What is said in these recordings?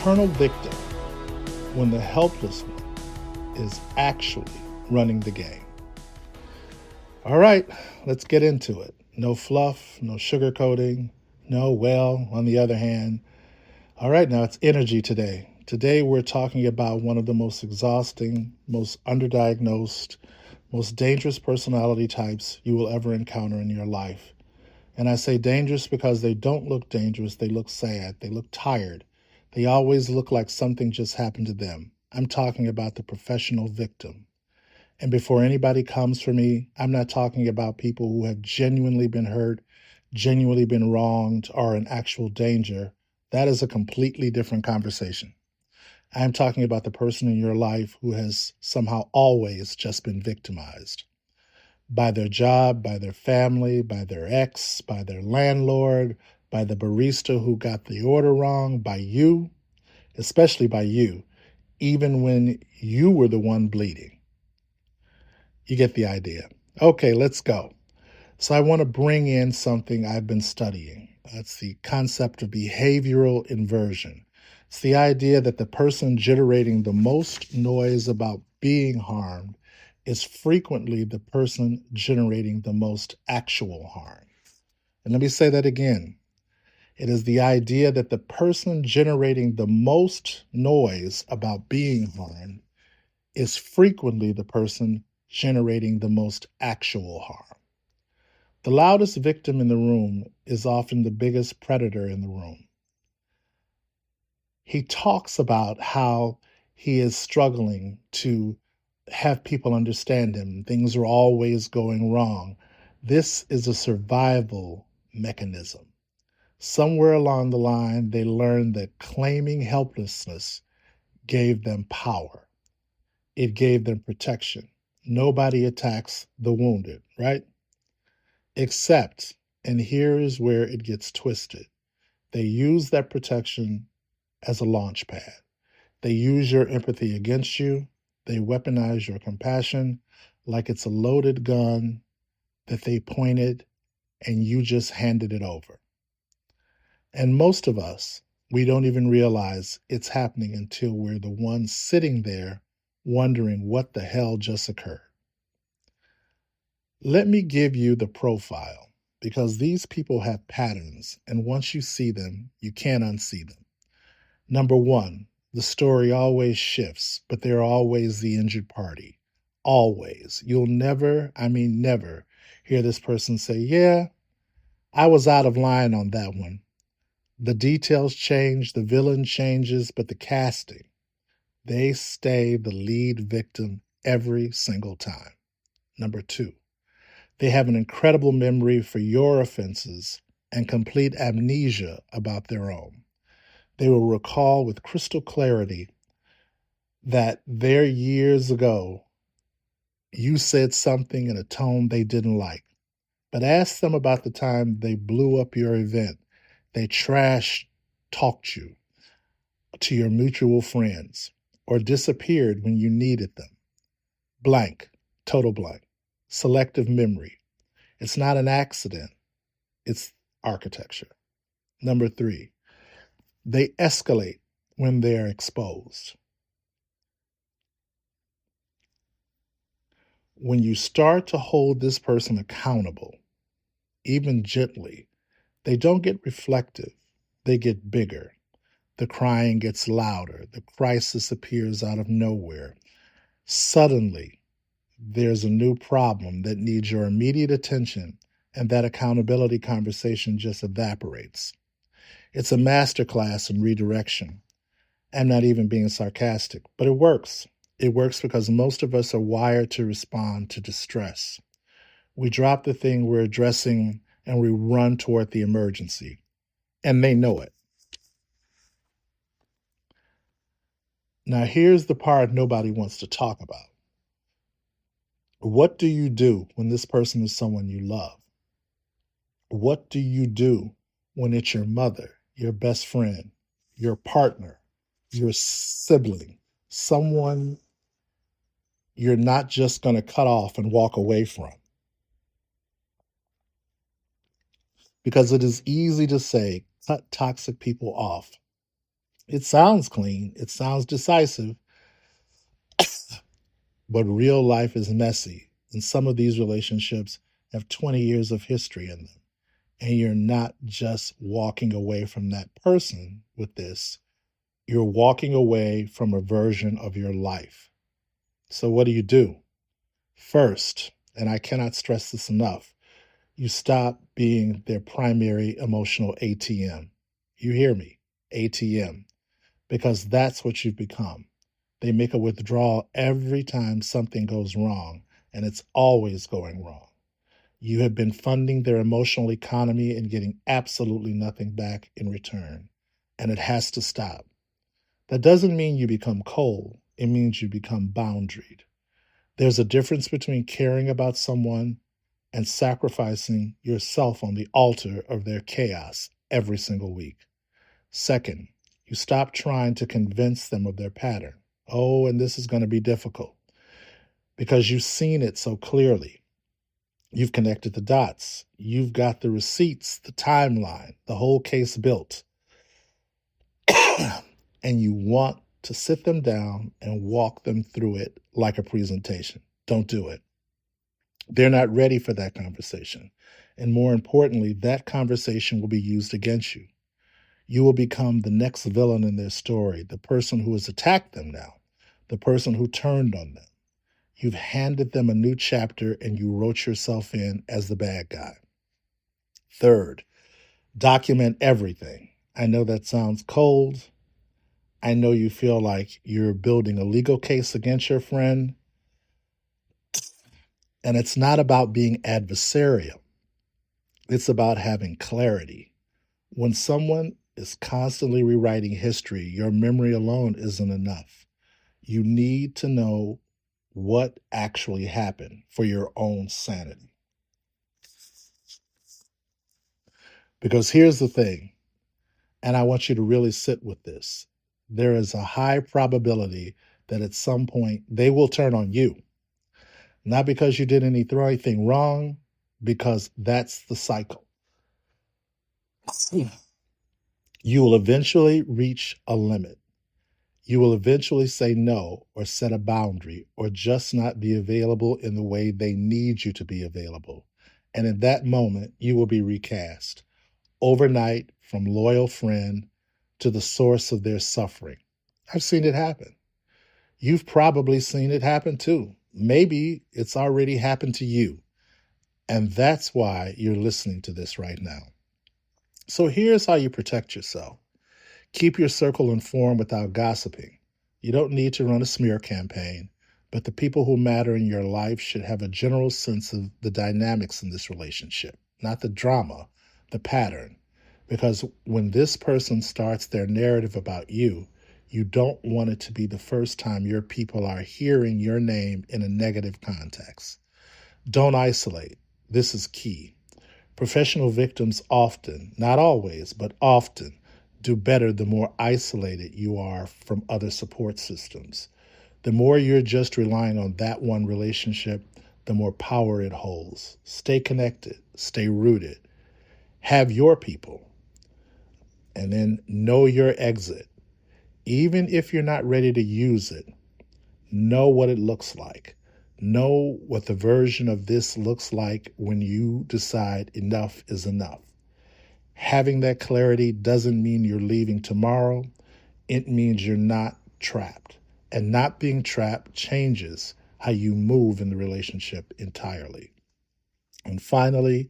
eternal victim when the helpless one is actually running the game. All right, let's get into it. No fluff, no sugarcoating, no, well, on the other hand. All right, now it's energy today. Today we're talking about one of the most exhausting, most underdiagnosed, most dangerous personality types you will ever encounter in your life. And I say dangerous because they don't look dangerous, they look sad, they look tired. They always look like something just happened to them. I'm talking about the professional victim. And before anybody comes for me, I'm not talking about people who have genuinely been hurt, genuinely been wronged, or in actual danger. That is a completely different conversation. I'm talking about the person in your life who has somehow always just been victimized by their job, by their family, by their ex, by their landlord, by the barista who got the order wrong, by you, especially by you, even when you were the one bleeding. You get the idea. Okay, let's go. So I want to bring in something I've been studying. That's the concept of behavioral inversion. It's the idea that the person generating the most noise about being harmed is frequently the person generating the most actual harm. And let me say that again. It is the idea that the person generating the most noise about being harmed is frequently the person generating the most actual harm. The loudest victim in the room is often the biggest predator in the room. He talks about how he is struggling to have people understand him. Things are always going wrong. This is a survival mechanism. Somewhere along the line, they learned that claiming helplessness gave them power. It gave them protection. Nobody attacks the wounded, right? Except, and here is where it gets twisted, they use that protection as a launch pad. They use your empathy against you. They weaponize your compassion like it's a loaded gun that they pointed and you just handed it over. And most of us, we don't even realize it's happening until we're the ones sitting there wondering what the hell just occurred. Let me give you the profile because these people have patterns, and once you see them, you can't unsee them. Number one, the story always shifts, but they're always the injured party. Always. You'll never, I mean never, hear this person say, yeah, I was out of line on that one. The details change, the villain changes, but the casting, they stay the lead victim every single time. Number two, they have an incredible memory for your offenses and complete amnesia about their own. They will recall with crystal clarity that there years ago, you said something in a tone they didn't like. But ask them about the time they blew up your event. They trash talked you to your mutual friends or disappeared when you needed them. Blank, total blank. Selective memory. It's not an accident, it's architecture. Number three, they escalate when they're exposed. When you start to hold this person accountable, even gently, they don't get reflective, they get bigger. The crying gets louder, the crisis appears out of nowhere. Suddenly, there's a new problem that needs your immediate attention, and that accountability conversation just evaporates. It's a masterclass in redirection. I'm not even being sarcastic, but it works. It works because most of us are wired to respond to distress. We drop the thing we're addressing and we run toward the emergency, and they know it. Now, here's the part nobody wants to talk about. What do you do when this person is someone you love? What do you do when it's your mother, your best friend, your partner, your sibling, someone you're not just going to cut off and walk away from? Because it is easy to say, cut toxic people off. It sounds clean, it sounds decisive, but real life is messy. And some of these relationships have 20 years of history in them. And you're not just walking away from that person with this, you're walking away from a version of your life. So, what do? First, and I cannot stress this enough, you stop being their primary emotional ATM. You hear me? ATM. Because that's what you've become. They make a withdrawal every time something goes wrong, and it's always going wrong. You have been funding their emotional economy and getting absolutely nothing back in return, and it has to stop. That doesn't mean you become cold, it means you become boundaried. There's a difference between caring about someone and sacrificing yourself on the altar of their chaos every single week. Second, you stop trying to convince them of their pattern. Oh, and this is going to be difficult because you've seen it so clearly. You've connected the dots. You've got the receipts, the timeline, the whole case built. And you want to sit them down and walk them through it like a presentation. Don't do it. They're not ready for that conversation. And more importantly, that conversation will be used against you. You will become the next villain in their story, the person who has attacked them now, the person who turned on them. You've handed them a new chapter and you wrote yourself in as the bad guy. Third, document everything. I know that sounds cold. I know you feel like you're building a legal case against your friend. And it's not about being adversarial, it's about having clarity. When someone is constantly rewriting history, your memory alone isn't enough. You need to know what actually happened for your own sanity. Because here's the thing, and I want you to really sit with this. There is a high probability that at some point they will turn on you. Not because you did anything wrong, because that's the cycle. You will eventually reach a limit. You will eventually say no or set a boundary or just not be available in the way they need you to be available. And in that moment, you will be recast overnight from loyal friend to the source of their suffering. I've seen it happen. You've probably seen it happen too. Maybe it's already happened to you. And that's why you're listening to this right now. So here's how you protect yourself. Keep your circle informed without gossiping. You don't need to run a smear campaign, but the people who matter in your life should have a general sense of the dynamics in this relationship, not the drama, the pattern. Because when this person starts their narrative about you, you don't want it to be the first time your people are hearing your name in a negative context. Don't isolate. This is key. Professional victims often, not always, but often, do better the more isolated you are from other support systems. The more you're just relying on that one relationship, the more power it holds. Stay connected, stay rooted, have your people, and then know your exit. Even if you're not ready to use it, know what it looks like. Know what the version of this looks like when you decide enough is enough. Having that clarity doesn't mean you're leaving tomorrow. It means you're not trapped. And not being trapped changes how you move in the relationship entirely. And finally,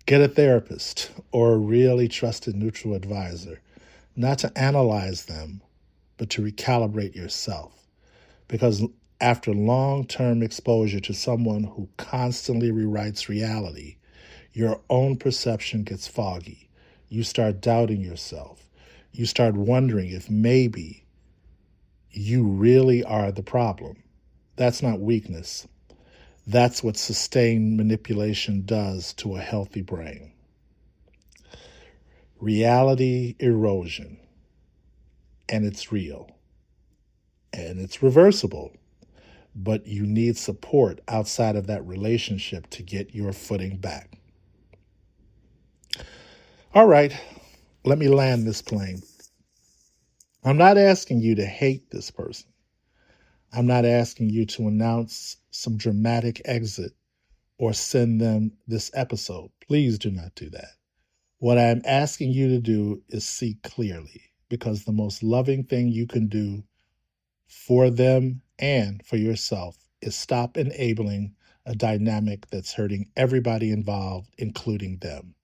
get a therapist or a really trusted neutral advisor, not to analyze them, but to recalibrate yourself. Because after long-term exposure to someone who constantly rewrites reality, your own perception gets foggy. You start doubting yourself. You start wondering if maybe you really are the problem. That's not weakness. That's what sustained manipulation does to a healthy brain. Reality erosion. And it's real. And it's reversible. But you need support outside of that relationship to get your footing back. All right, let me land this plane. I'm not asking you to hate this person. I'm not asking you to announce some dramatic exit or send them this episode. Please do not do that. What I'm asking you to do is see clearly, because the most loving thing you can do for them and for yourself is stop enabling a dynamic that's hurting everybody involved, including them.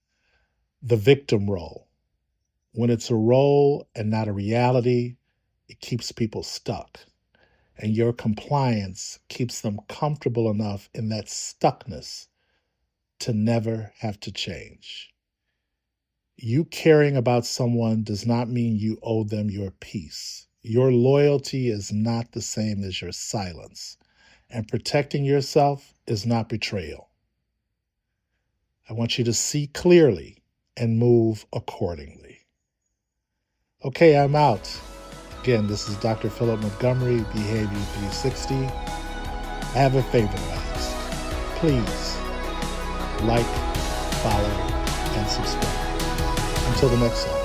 The victim role. When it's a role and not a reality, it keeps people stuck. And your compliance keeps them comfortable enough in that stuckness to never have to change. You caring about someone does not mean you owe them your peace. Your loyalty is not the same as your silence, and protecting yourself is not betrayal. I want you to see clearly and move accordingly. Okay, I'm out. Again, this is Dr. Philip Montgomery, Behavior 360. I have a favor to ask. Please like, follow, and subscribe. Until the next time.